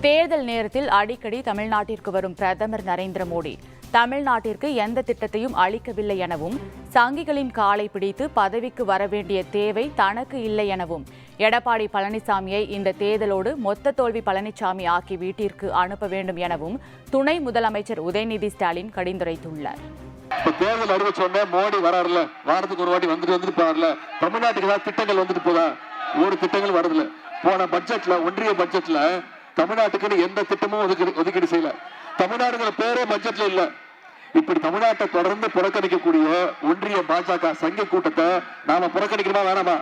தேர்தல் நேரத்தில் அடிக்கடி தமிழ்நாட்டிற்கு வரும் பிரதமர் நரேந்திர மோடி தமிழ்நாட்டிற்கு எந்த திட்டத்தையும் அளிக்கவில்லை எனவும், சங்கிகளின் காலை பிடித்து பதவிக்கு வரவேண்டிய தேவை தனக்கு இல்லை எனவும், எடப்பாடி பழனிசாமியை இந்த தேர்தலோடு மொத்த தோல்வி பழனிசாமி ஆக்கி வீட்டிற்கு அனுப்ப வேண்டும் எனவும் துணை முதலமைச்சர் உதயநிதி ஸ்டாலின் கடிந்துரைத்துள்ளார். தேர்தல் அறிவிச்சோடனே மோடி வராருல, வாரத்துக்கு ஒரு வாட்டி வந்துட்டு போறாருல, தமிழ்நாட்டுக்கு ஏதாவது திட்டங்கள் வந்துட்டு போதா? ஒரு திட்டங்கள் வருதுல. போன பட்ஜெட்ல, ஒன்றிய பட்ஜெட்ல தமிழ்நாட்டுக்கு எந்த திட்டமும் ஒதுக்கீடு செய்யல. தமிழ்நாடுங்கிற பேரே பட்ஜெட்ல இல்ல. இப்படி தமிழ்நாட்டை தொடர்ந்து புறக்கணிக்கக்கூடிய ஒன்றிய பாஜக சங்க கூட்டத்தை நாம புறக்கணிக்கணுமா வேணாமா?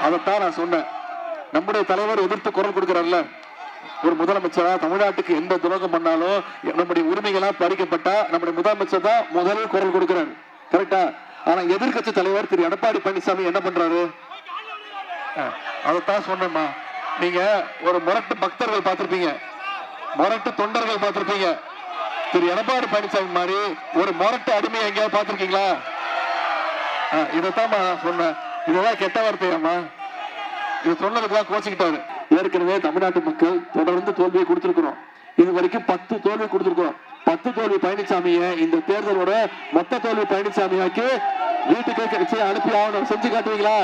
அதைத்தான் நான் சொன்னேன். நம்முடைய தலைவர் எதிர்த்து குரல் கொடுக்கிறார்ல, ஒரு முதலமைச்சரா தமிழ்நாட்டுக்கு எந்த துரோகம் பண்ணாலும், நம்முடைய உரிமைகளா பறிக்கப்பட்டா நம்முடைய முதலமைச்சர் தான் முதல் குரல் கொடுக்கிறார். கரெக்டா? ஆனா எதிர்கட்சி தலைவர் திரு எடப்பாடி பழனிசாமி என்ன பண்றாரு? அதைத்தான் சொன்னேம்மா. நீங்க ஒரு முரட்டு பக்தர்கள் பார்த்திருப்பீங்க, முரட்டு தொண்டர்கள் பார்த்திருப்பீங்க. திரு எடப்பாடி பழனிசாமி மாதிரி ஒரு முரட்டு அடிமையை எங்கேயாவது பார்த்திருக்கீங்களா? இதைத்தான் சொன்னேன். இதெல்லாம் கெட்ட வார்த்தையாமா? இது சொன்னதுக்கெல்லாம் கோச்சிக்கிட்டாரு. ஏற்கனவே தமிழ்நாட்டு மக்கள் தொடர்ந்து தோல்வியை கொடுத்திருக்கிறோம். இது வரைக்கும் 10 தோல்வி கொடுத்திருக்கிறோம். 10 தோல்வி பழனிசாமியை இந்த தேர்தலோட மொத்த தோல்வி பழனிசாமியாக்கி வீட்டுக்கு அனுப்பி ஆகணும். செஞ்சு காட்டுவீங்களா?